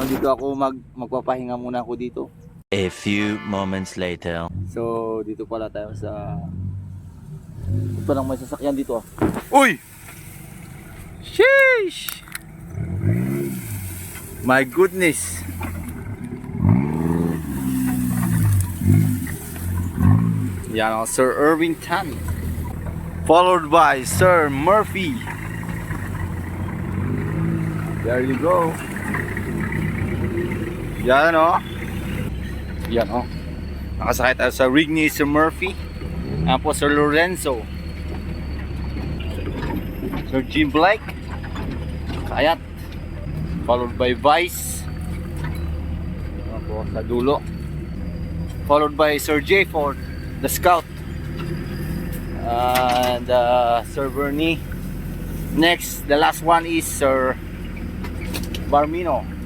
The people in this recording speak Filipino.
So dito ako magpapahinga muna ako dito. A few moments later. So dito pala tayo sa... Ito lang may sasakyan dito ah. Uy! Sheesh! My goodness! Yan o, Sir Irving Tan. Followed by Sir Murphy. There you go. Yan o. Yan o. Nakasakay tayo sa rig ni Sir Murphy. Yan po Sir Lorenzo. Sir Jim Blake. Kayat. Followed by Vice. Yan po sa dulo. Followed by Sir J Ford, the Scout. And Sir Bernie. Next, the last one is Sir Barmino.